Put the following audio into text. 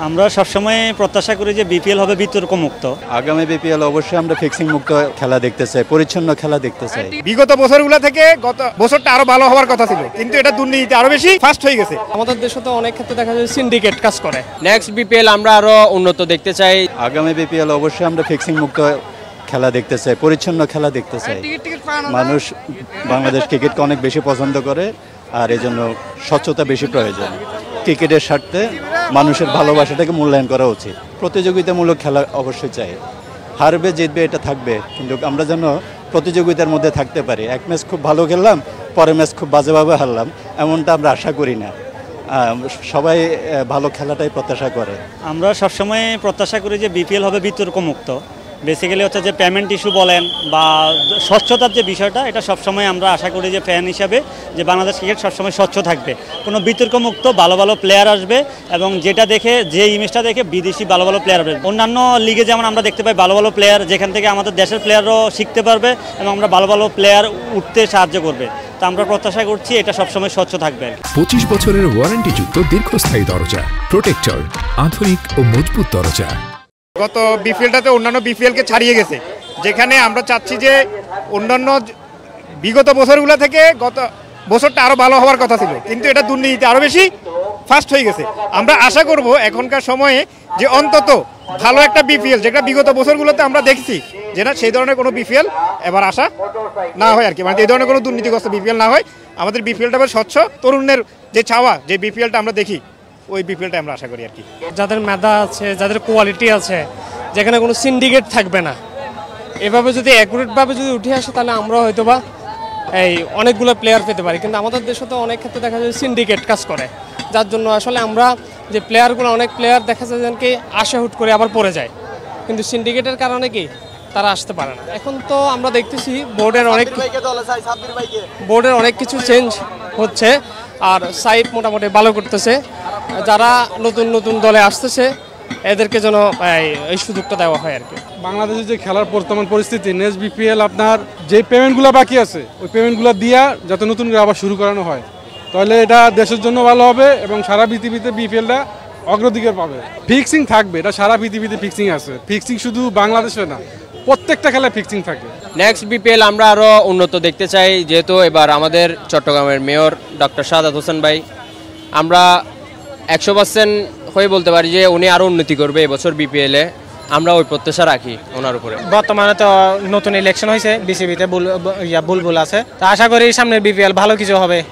আমরা সবসময় প্রত্যাশা করি যে বিপিএল হবে বিতর্ক মুক্ত। আগামী বিপিএল অবশ্যই আমরা ফিক্সিং মুক্ত খেলা দেখতে চাই, পরিচ্ছন্ন খেলা দেখতে চাই। বিগত বছরগুলো থেকে গত বছরটা আরো ভালো হওয়ার কথা ছিল, কিন্তু এটা দুর্নীতিতে আরো বেশি ফাস্ট হয়ে গেছে। আমাদের দেশে তো অনেক ক্ষেত্রে দেখা যায় সিন্ডিকেট কাজ করে। নেক্সট বিপিএল আমরা আরো উন্নত দেখতে চাই। আগামী বিপিএল অবশ্যই আমরা ফিক্সিং মুক্ত খেলা দেখতে চাই, পরিচ্ছন্ন খেলা দেখতে চাই। মানুষ বাংলাদেশ ক্রিকেটকে অনেক বেশি পছন্দ করে, আর এই জন্য স্বচ্ছতা বেশি প্রয়োজন। ক্রিকেটের স্বার্থে মানুষের ভালোবাসাটাকে মূল্যায়ন করা উচিত। প্রতিযোগিতামূলক খেলা অবশ্যই চাই, হারবে জিতবে এটা থাকবে, কিন্তু আমরা যেন প্রতিযোগিতার মধ্যে থাকতে পারি। এক ম্যাচ খুব ভালো খেললাম, পরের ম্যাচ খুব বাজেভাবে হারলাম, এমনটা আমরা আশা করি না। সবাই ভালো খেলাটাই প্রত্যাশা করে। আমরা সবসময় প্রত্যাশা করি যে বিপিএল হবে বিতর্ক মুক্ত। বেসিক্যালি হচ্ছে যে পেমেন্ট ইস্যু বলেন বা স্বচ্ছতার যে বিষয়টা, এটা সবসময় আমরা আশা করি যে ফ্যান হিসাবে যে বাংলাদেশ ক্রিকেট সবসময় স্বচ্ছ থাকবে, কোনো বিতর্ক মুক্ত, ভালো ভালো প্লেয়ার আসবে এবং যেটা দেখে যে ইমেজটা দেখে বিদেশি ভালো ভালো প্লেয়ার আসবে। অন্যান্য লিগে যেমন আমরা দেখতে পাই ভালো ভালো প্লেয়ার, যেখান থেকে আমাদের দেশের প্লেয়ারও শিখতে পারবে এবং আমরা ভালো ভালো প্লেয়ার উঠতে সাহায্য করবে। তা আমরা প্রত্যাশা করছি এটা সবসময় স্বচ্ছ থাকবে। 25 বছরের ওয়ারেন্টিযুক্ত দীর্ঘস্থায়ী দরজা প্রোটেক্টর, আধুনিক ও মজবুত দরজা। গত বিপিএলটাতে অন্যান্য বিপিএলকে ছাড়িয়ে গেছে, যেখানে আমরা চাচ্ছি যে অন্যান্য বিগত বছরগুলো থেকে গত বছরটা আরো ভালো হওয়ার কথা ছিল, কিন্তু এটা দুর্নীতিতে আরো বেশি ফাস্ট হয়ে গেছে। আমরা আশা করব এখনকার সময়ে যে অন্তত ভালো একটা বিপিএল, যেটা বিগত বছরগুলোতে আমরা দেখছি যেটা সেই ধরনের কোনো বিপিএল এবার আশা না হয় আর কি, মানে এই ধরনের কোনো দুর্নীতিগ্রস্ত বিপিএল না হয়। আমাদের বিপিএলটা স্বচ্ছ, তরুণের যে চাওয়া, যে বিপিএলটা আমরা দেখি ওই বিপিএলটা আমরা আশা করি আর কি। যাদের মেধা আছে, যাদের কোয়ালিটি আছে, যেখানে কোনো সিন্ডিকেট থাকবে না, এভাবে যদি অ্যাকুরেটভাবে যদি উঠে আসে তাহলে আমরা হয়তো বা এই অনেকগুলো প্লেয়ার পেতে পারি। কিন্তু আমাদের দেশে তো অনেক ক্ষেত্রে দেখা যায় সিন্ডিকেট কাজ করে, যার জন্য আসলে আমরা যে প্লেয়ারগুলো, অনেক প্লেয়ার দেখা যায় যেন কি আসে হুট করে আবার পড়ে যায়, কিন্তু সিন্ডিকেটের কারণে কি তারা আসতে পারে না। এখন তো আমরা দেখতেছি বোর্ডের অনেক কিছু চেঞ্জ হচ্ছে, আর সাইড মোটামুটি ভালো করতেছে। যারা নতুন নতুন দলে আসতেছে এদেরকে যেন এই সুযোগটা দেওয়া হয় আর কি। বাংলাদেশের যে খেলার বর্তমান পরিস্থিতি, নেক্সট বিপিএল আপনার যে পেমেন্টগুলো বাকি আছে ওই পেমেন্টগুলো দিয়া যাতে নতুন করে আবার শুরু করানো হয়, তাহলে এটা দেশের জন্য ভালো হবে এবং সারা পৃথিবীতে বিপিএলটা অগ্রাধিকার পাবে। ফিক্সিং থাকবে, এটা সারা পৃথিবীতে ফিক্সিং আছে। ফিক্সিং শুধু বাংলাদেশে না, প্রত্যেকটা খেলায় ফিক্সিং থাকে। নেক্সট বিপিএল আমরা আরো উন্নত দেখতে চাই, যেহেতু এবার আমাদের চট্টগ্রামের মেয়র ডক্টর শাহাদাত হোসেন ভাই, আমরা 100% হয়ে বলতে পারি যে উনি আরো উন্নতি করবে এবছর বিপিএলে। আমরা ওই প্রত্যাশা রাখি ওনার উপরে। বর্তমানে তো নতুন ইলেকশন হয়েছে, বিসিবিতে বুলবুল আছে, তা আশা করি সামনে বিপিএল ভালো কিছু হবে।